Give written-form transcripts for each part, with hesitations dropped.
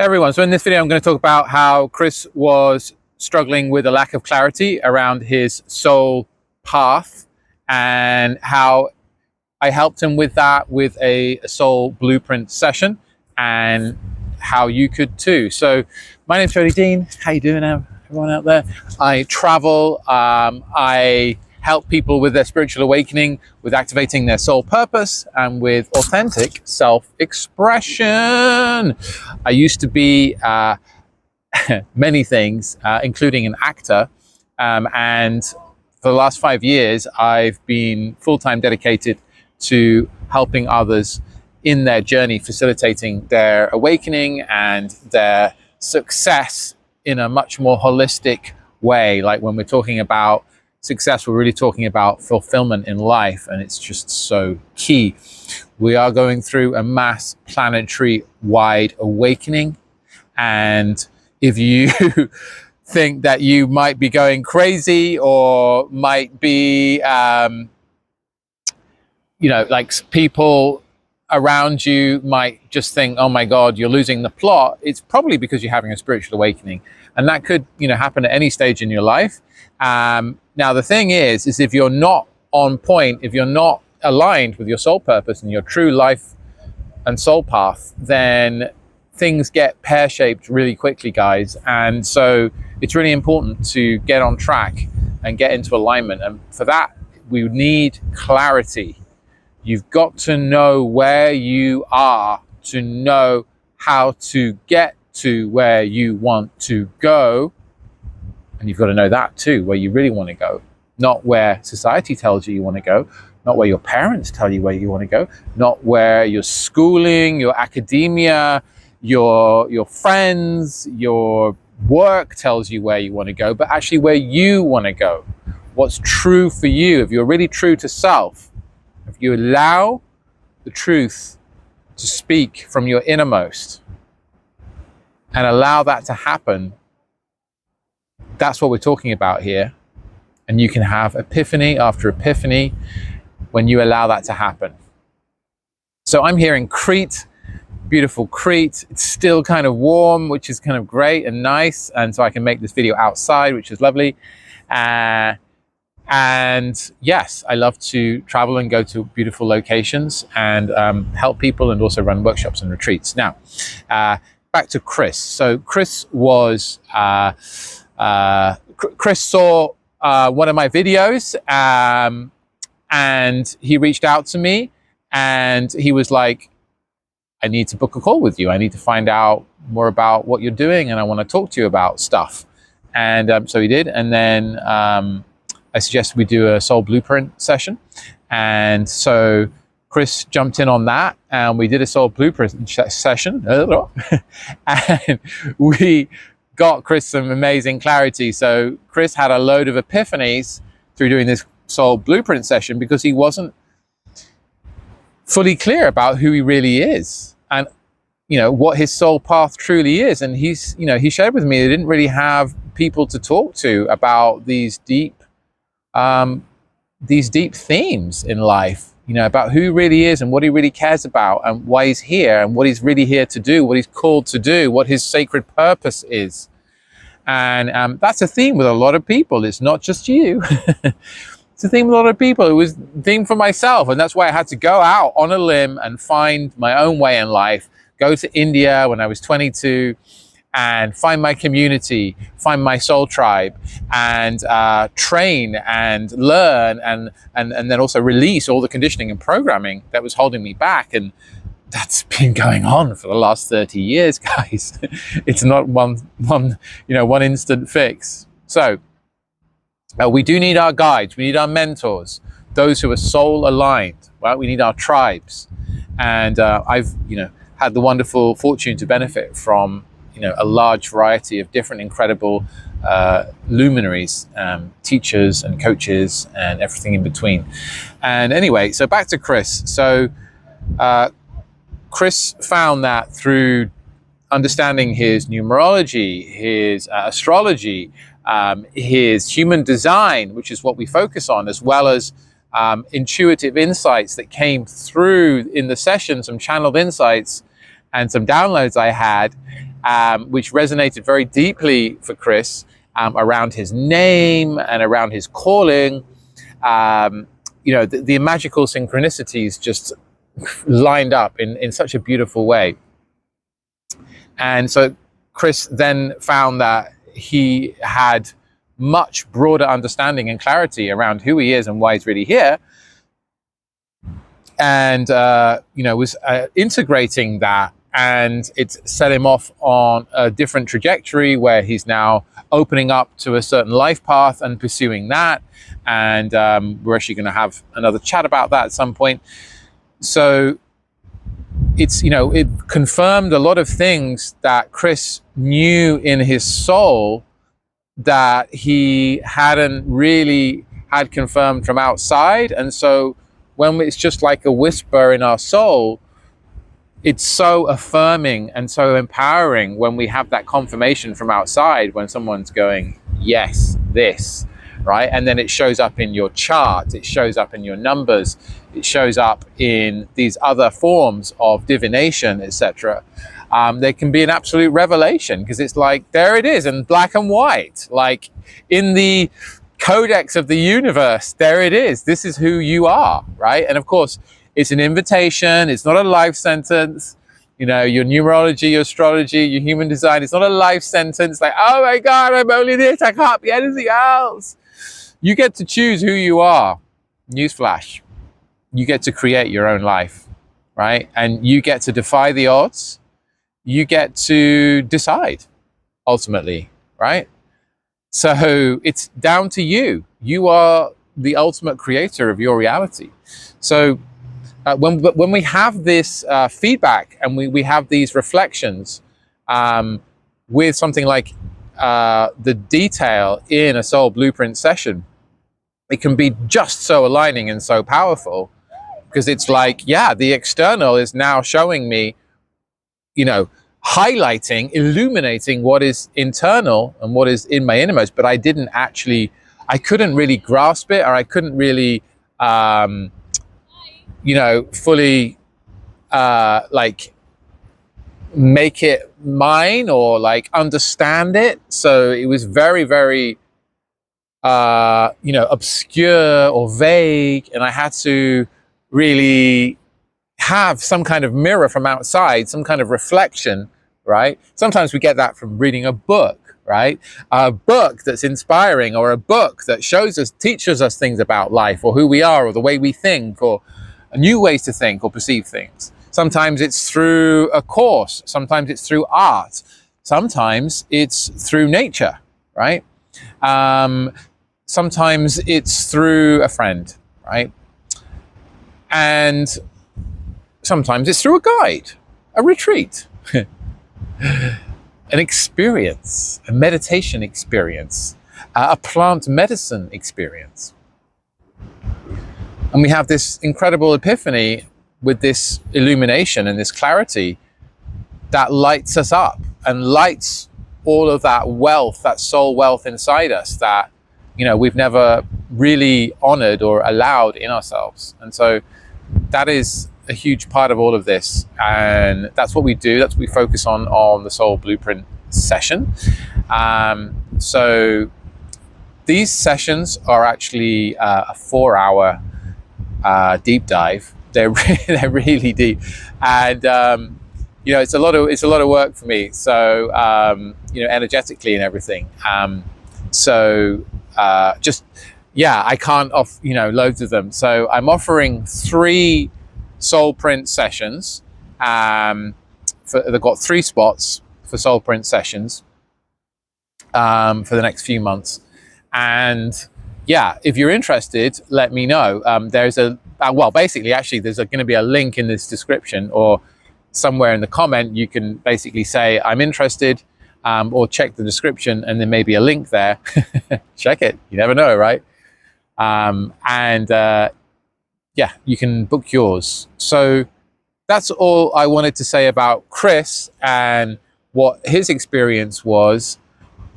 Hey everyone, so in this video I'm going to talk about how Chris was struggling with a lack of clarity around his soul path and how I helped him with that with a soul blueprint session and how you could too. So my name's Jody Dean. How you doing everyone out there? I travel, I help people with their spiritual awakening, with activating their soul purpose, and with authentic self-expression. I used to be many things, including an actor, and for the last 5 years, I've been full-time dedicated to helping others in their journey, facilitating their awakening and their success in a much more holistic way. Like when we're talking about success, we're really talking about fulfillment in life, and it's just so key. We are going through a mass planetary wide awakening, and if you think that you might be going crazy or might be like people around you might just think, oh my God, you're losing the plot, it's probably because you're having a spiritual awakening. And that could, happen at any stage in your life. Now, the thing is if you're not on point, if you're not aligned with your soul purpose and your true life and soul path, then things get pear-shaped really quickly, guys. And so it's really important to get on track and get into alignment. And for that, we need clarity. You've got to know where you are to know how to get to where you want to go. And you've got to know that too, where you really want to go. Not where society tells you want to go, not where your parents tell you where you want to go, not where your schooling, your academia, your friends, your work tells you where you want to go, but actually where you want to go. What's true for you. If you're really true to self, if you allow the truth to speak from your innermost and allow that to happen, that's what we're talking about here. And you can have epiphany after epiphany when you allow that to happen. So I'm here in Crete, beautiful Crete. It's still kind of warm, which is kind of great and nice. And so I can make this video outside, which is lovely. And yes, I love to travel and go to beautiful locations and help people and also run workshops and retreats. Now, back to Chris. So Chris was, Chris saw one of my videos and he reached out to me and he was like, I need to book a call with you. I need to find out more about what you're doing and I want to talk to you about stuff. And so he did. And then I suggested we do a soul blueprint session. And so Chris jumped in on that and we did a soul blueprint session. And we got Chris some amazing clarity. So Chris had a load of epiphanies through doing this soul blueprint session because he wasn't fully clear about who he really is and what his soul path truly is. And he shared with me he didn't really have people to talk to about these deep themes in life, about who he really is and what he really cares about and why he's here and what he's really here to do, what he's called to do, what his sacred purpose is. And that's a theme with a lot of people. It's not just you. It's a theme with a lot of people. It was a theme for myself. And that's why I had to go out on a limb and find my own way in life, go to India when I was 22 and find my community, find my soul tribe, and train and learn and then also release all the conditioning and programming that was holding me back. And that's been going on for the last 30 years, guys. It's not one instant fix. So we do need our guides. We need our mentors, those who are soul aligned, right? We need our tribes. And I've, had the wonderful fortune to benefit from a large variety of different incredible luminaries, teachers and coaches and everything in between. And anyway, so back to Chris. So Chris found that through understanding his numerology, his astrology, his human design, which is what we focus on, as well as intuitive insights that came through in the session, some channeled insights and some downloads I had, which resonated very deeply for Chris, around his name and around his calling. The magical synchronicities just lined up in such a beautiful way. And so Chris then found that he had much broader understanding and clarity around who he is and why he's really here. And, was integrating that, and it's set him off on a different trajectory where he's now opening up to a certain life path and pursuing that. And we're actually going to have another chat about that at some point. So it confirmed a lot of things that Chris knew in his soul that he hadn't really had confirmed from outside. And so when it's just like a whisper in our soul, it's so affirming and so empowering when we have that confirmation from outside, when someone's going, yes, this, right? And then it shows up in your chart, it shows up in your numbers, it shows up in these other forms of divination, etc. There can be an absolute revelation, because it's like, there it is in black and white, like in the codex of the universe, there it is. This is who you are, right? And of course, it's an invitation. It's not a life sentence. Your numerology, your astrology, your human design, it's not a life sentence like, oh my God, I'm only this, I can't be anything else. You get to choose who you are. Newsflash. You get to create your own life, right? And you get to defy the odds. You get to decide, ultimately, right? So it's down to you. You are the ultimate creator of your reality. So when we have this feedback and we have these reflections with something like the detail in a soul blueprint session, it can be just so aligning and so powerful, because it's like, yeah, the external is now showing me, highlighting, illuminating what is internal and what is in my innermost, but I couldn't really grasp it, or I couldn't really, fully, make it mine, or understand it. So it was very, very, obscure or vague, and I had to really have some kind of mirror from outside, some kind of reflection, right? Sometimes we get that from reading a book, right? A book that's inspiring, or a book that teaches us things about life, or who we are, or the way we think, or new ways to think or perceive things. Sometimes it's through a course, sometimes it's through art, sometimes it's through nature, right? Sometimes it's through a friend, right? And sometimes it's through a guide, a retreat, an experience, a meditation experience, a plant medicine experience. And we have this incredible epiphany with this illumination and this clarity that lights us up and lights all of that wealth, that soul wealth inside us that, we've never really honored or allowed in ourselves. And so that is a huge part of all of this, and that's what we do. That's what we focus on the soul blueprint session. So these sessions are actually a 4-hour deep dive. They're really deep, and it's a lot of work for me. So energetically and everything. I can't off loads of them. So I'm offering 3 soul print sessions. They've got 3 spots for soul print sessions for the next few months. And if you're interested, let me know. There's there's going to be a link in this description, or somewhere in the comment. You can basically say, I'm interested, or check the description, and there may be a link there. Check it. You never know, right? You can book yours. So that's all I wanted to say about Chris and what his experience was.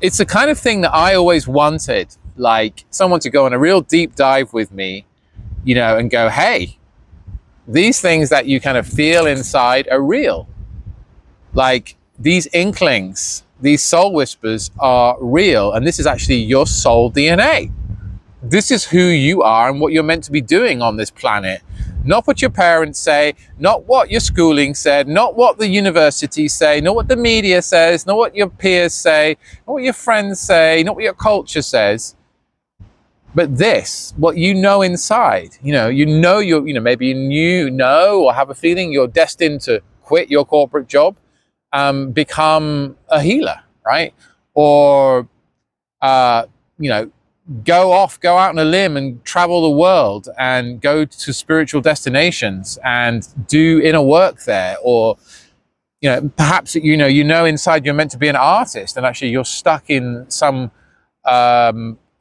It's the kind of thing that I always wanted, like someone to go on a real deep dive with me, and go, hey, these things that you kind of feel inside are real. Like, these inklings, these soul whispers are real, and this is actually your soul DNA. This is who you are and what you're meant to be doing on this planet. Not what your parents say, not what your schooling said, not what the universities say, not what the media says, not what your peers say, not what your friends say, not what your culture says. But this, what you know inside, maybe you know or have a feeling you're destined to quit your corporate job, become a healer, right? Or, go out on a limb and travel the world and go to spiritual destinations and do inner work there. Or, perhaps, inside you're meant to be an artist and actually you're stuck in some,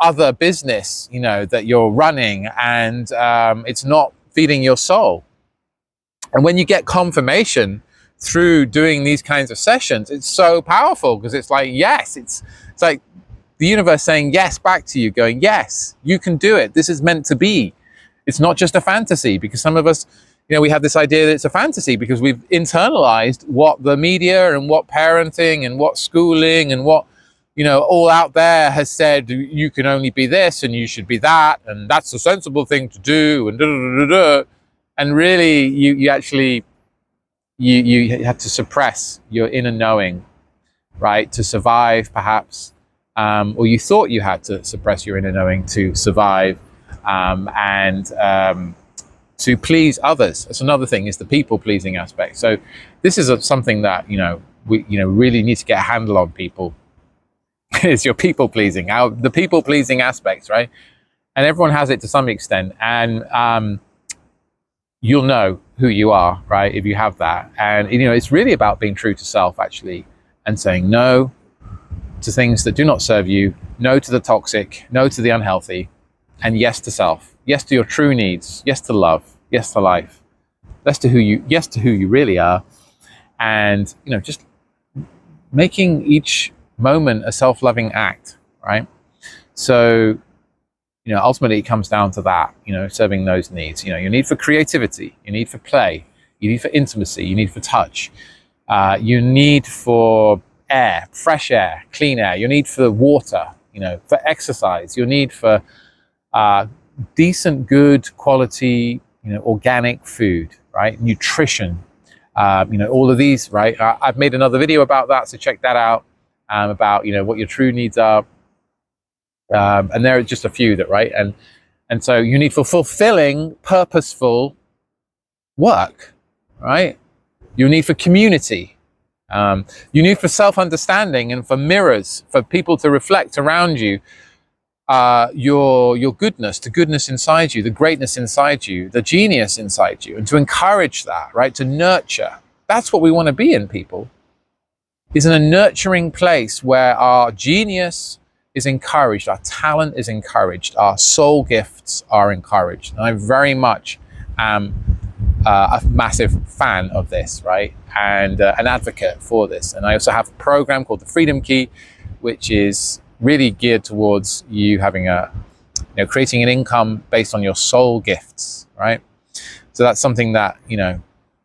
other business, that you're running, and it's not feeding your soul. And when you get confirmation through doing these kinds of sessions, it's so powerful, because it's like, yes, it's like the universe saying yes back to you, going, yes, you can do it. This is meant to be. It's not just a fantasy, because some of us, we have this idea that it's a fantasy because we've internalized what the media and what parenting and what schooling and what, all out there has said. You can only be this and you should be that, and that's the sensible thing to do, and and really you actually you have to suppress your inner knowing, right, to survive, perhaps, or you thought you had to suppress your inner knowing to survive, and to please others. That's another thing, is the people pleasing aspect. So this is something that we really need to get a handle on, people. Is your people pleasing, the people pleasing aspects, right? And everyone has it to some extent, and you'll know who you are, right, if you have that. And it's really about being true to self, actually, and saying no to things that do not serve you, no to the toxic, no to the unhealthy, and yes to self, yes to your true needs, yes to love, yes to life, yes to who you really are. And just making each moment a self-loving act, right? So ultimately it comes down to that, serving those needs. Your need for creativity, your need for play, your need for intimacy, your need for touch, your need for air, fresh air, clean air, your need for water, for exercise, your need for decent, good quality, organic food, right? Nutrition, all of these, right? I've made another video about that, so check that out, about what your true needs are. And there are just a few that, right? And so you need for fulfilling, purposeful work, right? You need for community. You need for self-understanding and for mirrors, for people to reflect around you, your goodness, the goodness inside you, the greatness inside you, the genius inside you, and to encourage that, right? To nurture. That's what we want to be in, people. Is in a nurturing place where our genius is encouraged, our talent is encouraged, our soul gifts are encouraged. And I very much am a massive fan of this, right? And an advocate for this. And I also have a program called the Freedom Key, which is really geared towards you having creating an income based on your soul gifts, right? So that's something that,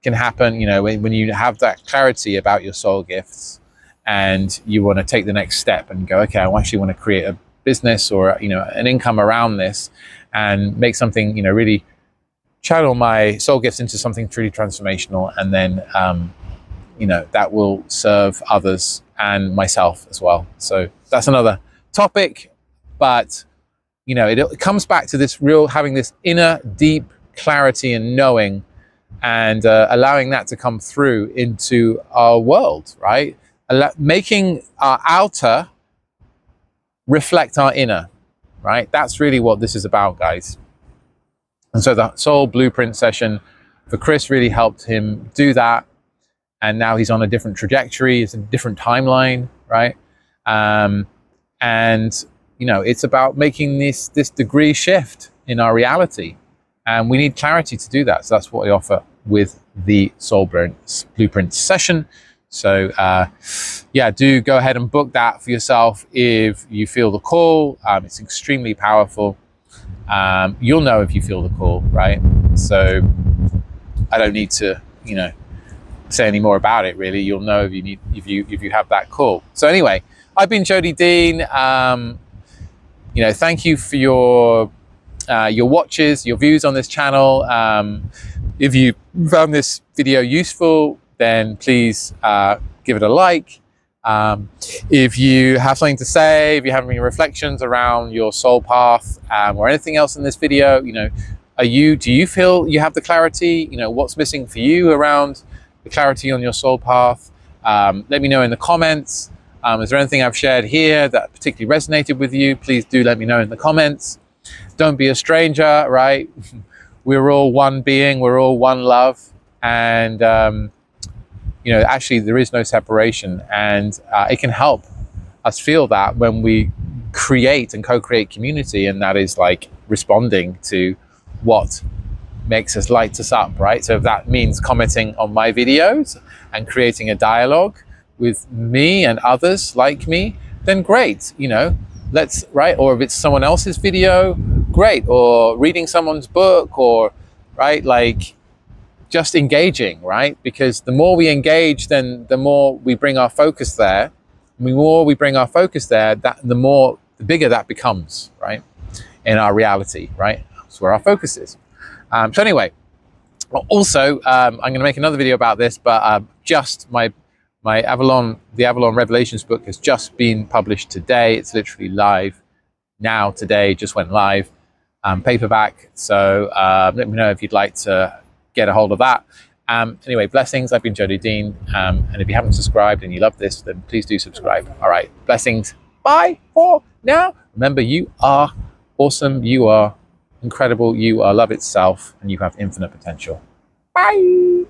can happen, when you have that clarity about your soul gifts, and you want to take the next step and go, okay, I actually want to create a business or an income around this, and make something, really channel my soul gifts into something truly transformational, and then that will serve others and myself as well. So that's another topic, but it comes back to this having this inner deep clarity and knowing, and allowing that to come through into our world, right? Making our outer reflect our inner, right? That's really what this is about, guys. And so the soul blueprint session for Chris really helped him do that. And now he's on a different trajectory. It's a different timeline, right? And it's about making this degree shift in our reality. And we need clarity to do that. So that's what we offer with the soul blueprint session. So do go ahead and book that for yourself if you feel the call. It's extremely powerful. You'll know if you feel the call, right? So I don't need to, say any more about it, really. You'll know if you have that call. So anyway, I've been Jody Dean. Thank you for your watches, your views on this channel. If you found this video useful, then please give it a like. If you have something to say, if you have any reflections around your soul path or anything else in this video, do you feel you have the clarity? What's missing for you around the clarity on your soul path? Let me know in the comments. Is there anything I've shared here that particularly resonated with you? Please do let me know in the comments. Don't be a stranger, right? We're all one being, we're all one love. And, actually there is no separation. And it can help us feel that when we create and co-create community, and that is like responding to what lights us up, right? So if that means commenting on my videos and creating a dialogue with me and others like me, then great, right? Or if it's someone else's video, great. Or reading someone's book, or right, like just engaging, right? Because the more we engage, then the more we bring our focus there. The more we bring our focus there, the bigger that becomes, right? In our reality, right? That's where our focus is. So anyway, also, I'm going to make another video about this, but just the Avalon Revelations book has just been published today. It's literally live now, today, just went live, paperback. So let me know if you'd like to get a hold of that. Anyway, blessings. I've been Jody Dean. And if you haven't subscribed and you love this, then please do subscribe. All right, blessings. Bye for now. Remember, you are awesome. You are incredible. You are love itself, and you have infinite potential. Bye.